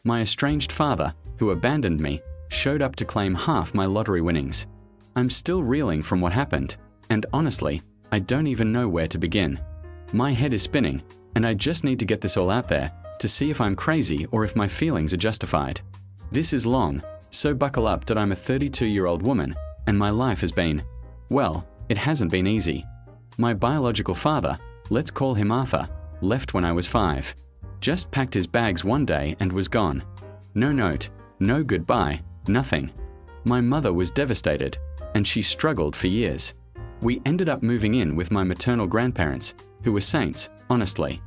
My estranged father, who abandoned me, showed up to claim half my lottery winnings. I'm still reeling from what happened, and honestly, I don't even know where to begin. My head is spinning, and I just need to get this all out there to see if I'm crazy or if my feelings are justified. This is long, so buckle up that I'm a 32-year-old woman, and my life has been, well, it hasn't been easy. My biological father, let's call him Arthur, left when I was 5. Just packed his bags one day and was gone. No note, no goodbye, nothing. My mother was devastated, and she struggled for years. We ended up moving in with my maternal grandparents, who were saints, honestly.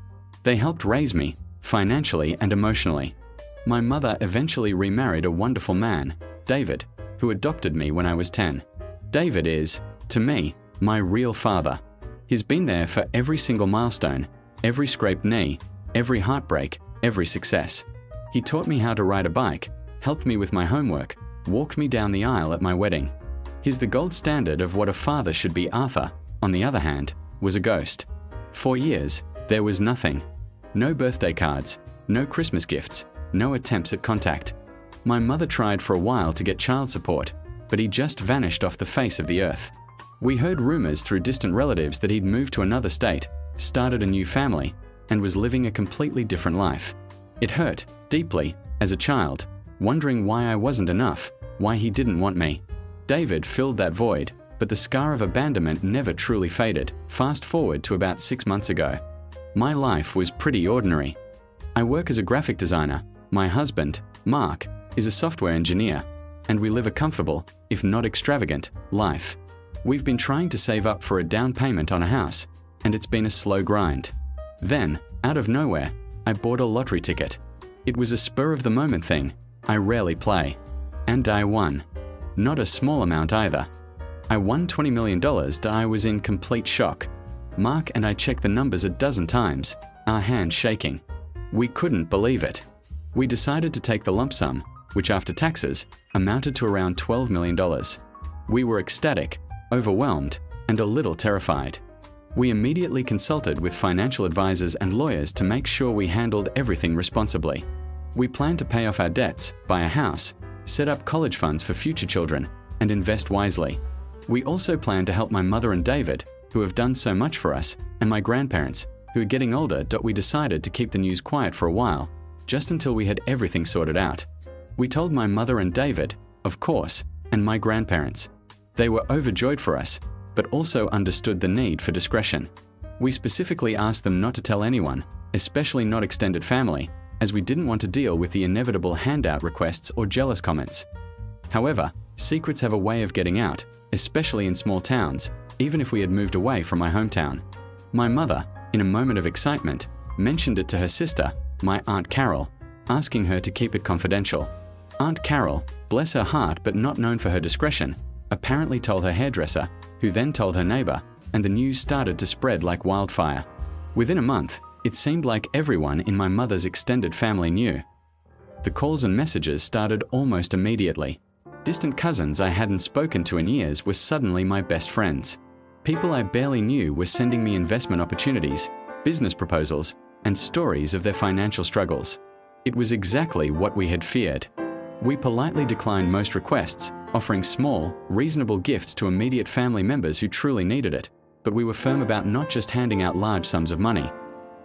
They helped raise me, financially and emotionally. My mother eventually remarried a wonderful man, David, who adopted me when I was 10. David is, to me, my real father. He's been there for every single milestone, every scraped knee, every heartbreak, every success. He taught me how to ride a bike, helped me with my homework, walked me down the aisle at my wedding. He's the gold standard of what a father should be. Arthur, on the other hand, was a ghost. For years, there was nothing. No birthday cards, no Christmas gifts, no attempts at contact. My mother tried for a while to get child support, but he just vanished off the face of the earth. We heard rumors through distant relatives that he'd moved to another state, started a new family, and was living a completely different life. It hurt, deeply, as a child, wondering why I wasn't enough, why he didn't want me. David filled that void, but the scar of abandonment never truly faded. Fast forward to about 6 months ago. My life was pretty ordinary. I work as a graphic designer. My husband, Mark, is a software engineer, and we live a comfortable, if not extravagant, life. We've been trying to save up for a down payment on a house, and it's been a slow grind. Then, out of nowhere, I bought a lottery ticket. It was a spur-of-the-moment thing. I rarely play. And I won. Not a small amount either. I won $20 million. I was in complete shock. Mark and I checked the numbers a dozen times, our hands shaking. We couldn't believe it. We decided to take the lump sum, which after taxes, amounted to around $12 million. We were ecstatic, overwhelmed, and a little terrified. We immediately consulted with financial advisors and lawyers to make sure we handled everything responsibly. We planned to pay off our debts, buy a house, set up college funds for future children, and invest wisely. We also planned to help my mother and David, who have done so much for us, and my grandparents, who are getting older. We decided to keep the news quiet for a while, just until we had everything sorted out. We told my mother and David, of course, and my grandparents. They were overjoyed for us, but also understood the need for discretion. We specifically asked them not to tell anyone, especially not extended family, as we didn't want to deal with the inevitable handout requests or jealous comments. However, secrets have a way of getting out, especially in small towns, even if we had moved away from my hometown. My mother, in a moment of excitement, mentioned it to her sister, my Aunt Carol, asking her to keep it confidential. Aunt Carol, bless her heart but not known for her discretion, apparently told her hairdresser, who then told her neighbor, and the news started to spread like wildfire. Within a month, it seemed like everyone in my mother's extended family knew. The calls and messages started almost immediately. Distant cousins I hadn't spoken to in years were suddenly my best friends. People I barely knew were sending me investment opportunities, business proposals, and stories of their financial struggles. It was exactly what we had feared. We politely declined most requests, offering small, reasonable gifts to immediate family members who truly needed it, but we were firm about not just handing out large sums of money.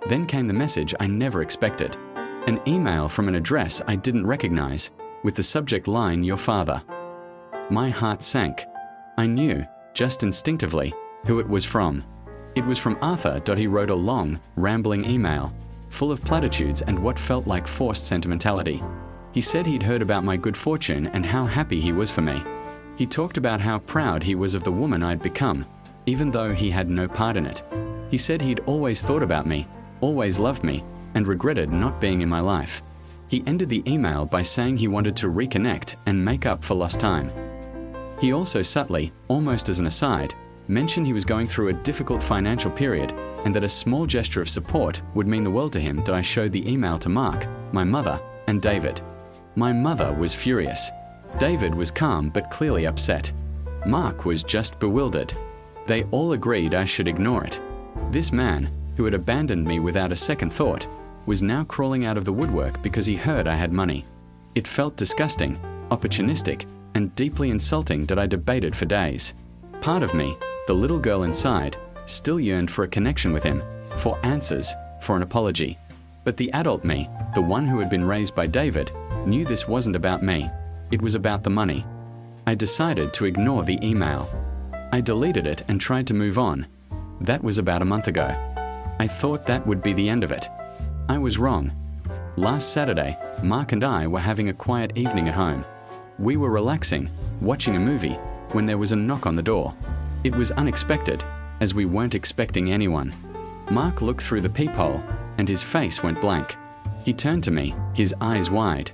Then came the message I never expected. An email from an address I didn't recognize, with the subject line, "Your father." My heart sank. I knew, just instinctively, who it was from. It was from Arthur. He wrote a long, rambling email, full of platitudes and what felt like forced sentimentality. He said he'd heard about my good fortune and how happy he was for me. He talked about how proud he was of the woman I'd become, even though he had no part in it. He said he'd always thought about me, always loved me, and regretted not being in my life. He ended the email by saying he wanted to reconnect and make up for lost time. He also subtly, almost as an aside, mentioned he was going through a difficult financial period and that a small gesture of support would mean the world to him. I showed the email to Mark, my mother, and David. My mother was furious. David was calm but clearly upset. Mark was just bewildered. They all agreed I should ignore it. This man, who had abandoned me without a second thought, was now crawling out of the woodwork because he heard I had money. It felt disgusting, opportunistic, and deeply insulting that I debated for days. Part of me, the little girl inside, still yearned for a connection with him, for answers, for an apology. But the adult me, the one who had been raised by David, knew this wasn't about me. It was about the money. I decided to ignore the email. I deleted it and tried to move on. That was about a month ago. I thought that would be the end of it. I was wrong. Last Saturday, Mark and I were having a quiet evening at home. We were relaxing, watching a movie, when there was a knock on the door. It was unexpected, as we weren't expecting anyone. Mark looked through the peephole, and his face went blank. He turned to me, his eyes wide.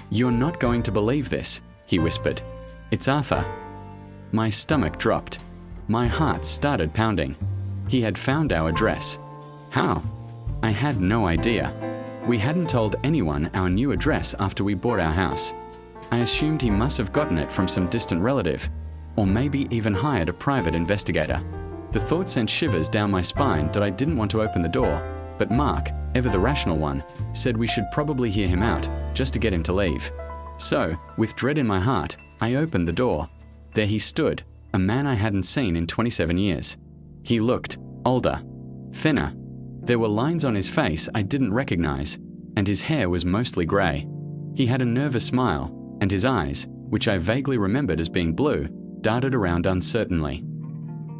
"You're not going to believe this," he whispered. "It's Arthur." My stomach dropped. My heart started pounding. He had found our address. How? I had no idea. We hadn't told anyone our new address after we bought our house. I assumed he must have gotten it from some distant relative, or maybe even hired a private investigator. The thought sent shivers down my spine that I didn't want to open the door, but Mark, ever the rational one, said we should probably hear him out, just to get him to leave. So, with dread in my heart, I opened the door. There he stood, a man I hadn't seen in 27 years. He looked older, thinner. There were lines on his face I didn't recognize, and his hair was mostly grey. He had a nervous smile, and his eyes, which I vaguely remembered as being blue, darted around uncertainly.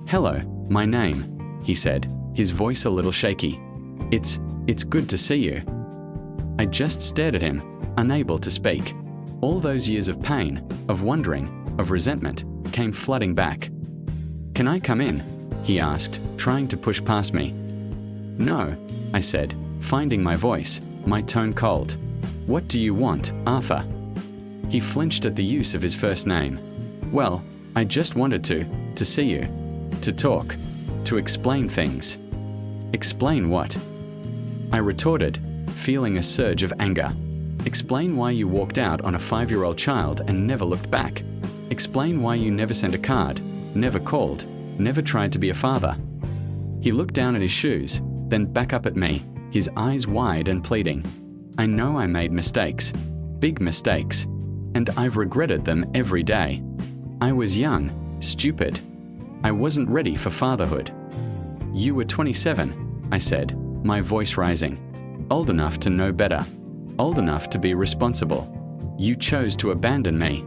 "Hello, my name," he said, his voice a little shaky. It's good to see you." I just stared at him, unable to speak. All those years of pain, of wondering, of resentment, came flooding back. "Can I come in?" he asked, trying to push past me. "No," I said, finding my voice, my tone cold. "What do you want, Arthur?" He flinched at the use of his first name. "Well, I just wanted to see you, to talk, to explain things." "Explain what?" I retorted, feeling a surge of anger. "Explain why you walked out on a 5-year-old child and never looked back. Explain why you never sent a card, never called, never tried to be a father." He looked down at his shoes, then back up at me, his eyes wide and pleading. "I know I made mistakes, big mistakes, and I've regretted them every day. I was young, stupid. I wasn't ready for fatherhood." "You were 27, I said, my voice rising. "Old enough to know better. Old enough to be responsible. You chose to abandon me."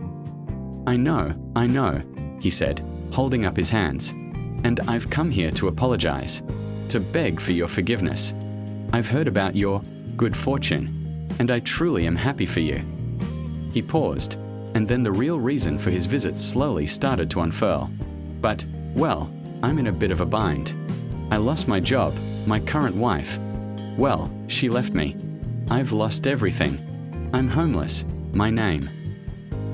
I know, he said, holding up his hands. "And I've come here to apologize, to beg for your forgiveness. I've heard about your good fortune, and I truly am happy for you." He paused, and then the real reason for his visit slowly started to unfurl. "But, well, I'm in a bit of a bind. I lost my job, my current wife. Well, she left me. I've lost everything. I'm homeless, my name.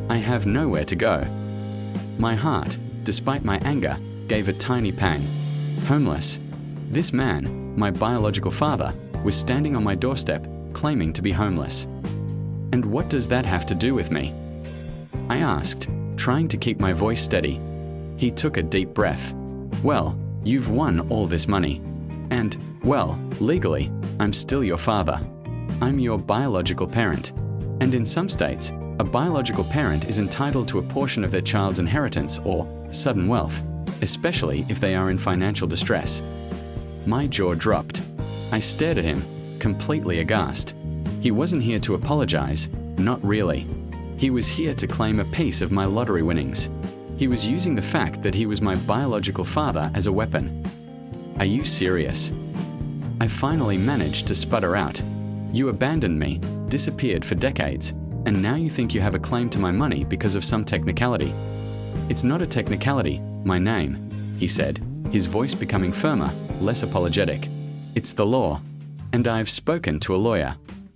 I have nowhere to go." My heart, despite my anger, gave a tiny pang. Homeless. This man, my biological father, was standing on my doorstep, claiming to be homeless. "And what does that have to do with me?" I asked, trying to keep my voice steady. He took a deep breath. "Well, you've won all this money. And, well, legally, I'm still your father. I'm your biological parent. And in some states, a biological parent is entitled to a portion of their child's inheritance or sudden wealth, especially if they are in financial distress." My jaw dropped. I stared at him, completely aghast. He wasn't here to apologize, not really. He was here to claim a piece of my lottery winnings. He was using the fact that he was my biological father as a weapon. "Are you serious?" I finally managed to sputter out. "You abandoned me, disappeared for decades, and now you think you have a claim to my money because of some technicality." "It's not a technicality, my name," he said, his voice becoming firmer, less apologetic. "It's the law, and I've spoken to a lawyer.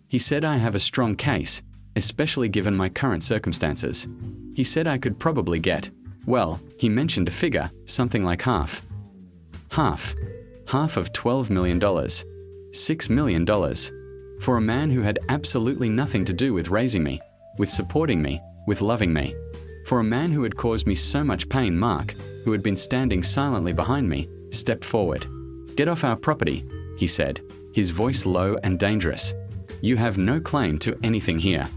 He said I have a strong case, especially given my current circumstances. He said I could probably get, well, he mentioned a figure, something like half. Half of $12 million. $6 million. For a man who had absolutely nothing to do with raising me, with supporting me, with loving me. For a man who had caused me so much pain. Mark, who had been standing silently behind me, stepped forward. "Get off our property," he said, his voice low and dangerous. "You have no claim to anything here.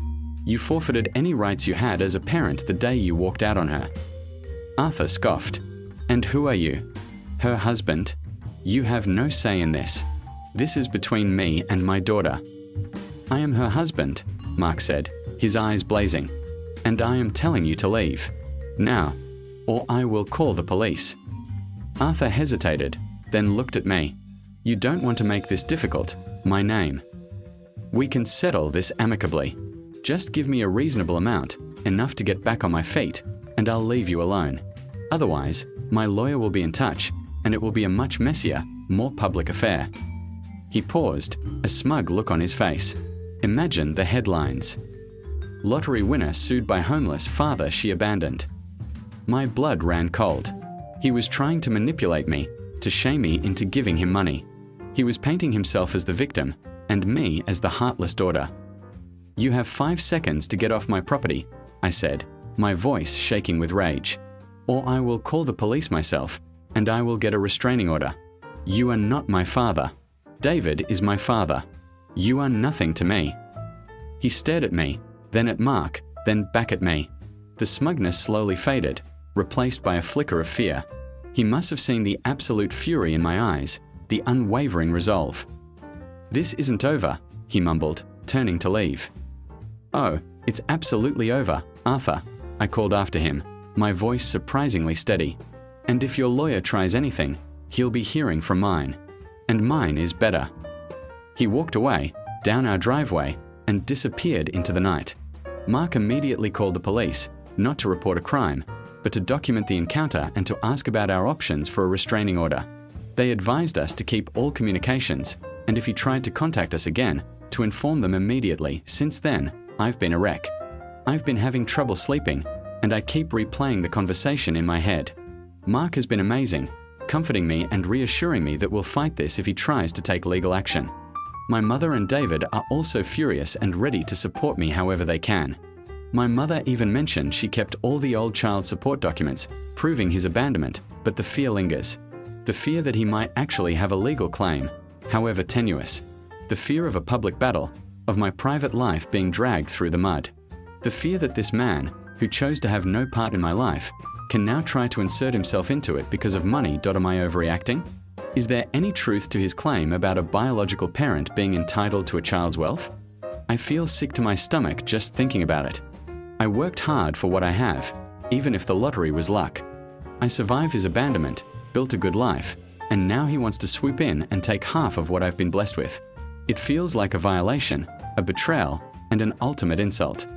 You forfeited any rights you had as a parent the day you walked out on her." Arthur scoffed. "And who are you?" "Her husband. You have no say in this. This is between me and my daughter." "I am her husband," Mark said, his eyes blazing. "And I am telling you to leave. Now, or I will call the police." Arthur hesitated, then looked at me. "You don't want to make this difficult. My name. We can settle this amicably. Just give me a reasonable amount, enough to get back on my feet, and I'll leave you alone. Otherwise, my lawyer will be in touch, and it will be a much messier, more public affair." He paused, a smug look on his face. Imagine the headlines. "Lottery winner sued by homeless father she abandoned." My blood ran cold. He was trying to manipulate me, to shame me into giving him money. He was painting himself as the victim, and me as the heartless daughter. "You have 5 seconds to get off my property," I said, my voice shaking with rage. "Or I will call the police myself, and I will get a restraining order. You are not my father. David is my father. You are nothing to me." He stared at me, then at Mark, then back at me. The smugness slowly faded, replaced by a flicker of fear. He must have seen the absolute fury in my eyes, the unwavering resolve. "This isn't over," he mumbled, turning to leave. "Oh, it's absolutely over, Arthur," I called after him, my voice surprisingly steady. "And if your lawyer tries anything, he'll be hearing from mine. And mine is better." He walked away, down our driveway, and disappeared into the night. Mark immediately called the police, not to report a crime, but to document the encounter and to ask about our options for a restraining order. They advised us to keep all communications, and if he tried to contact us again, to inform them immediately. Since then, I've been a wreck. I've been having trouble sleeping, and I keep replaying the conversation in my head. Mark has been amazing, comforting me and reassuring me that we'll fight this if he tries to take legal action. My mother and David are also furious and ready to support me however they can. My mother even mentioned she kept all the old child support documents, proving his abandonment, but the fear lingers. The fear that he might actually have a legal claim, however tenuous. The fear of a public battle, of my private life being dragged through the mud. The fear that this man, who chose to have no part in my life, can now try to insert himself into it because of money. Am I overreacting? Is there any truth to his claim about a biological parent being entitled to a child's wealth? I feel sick to my stomach just thinking about it. I worked hard for what I have, even if the lottery was luck. I survived his abandonment, built a good life, and now he wants to swoop in and take half of what I've been blessed with. It feels like a violation, a betrayal, and an ultimate insult.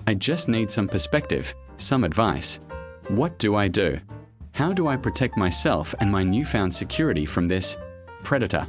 I just need some perspective, some advice. What do I do? How do I protect myself and my newfound security from this predator?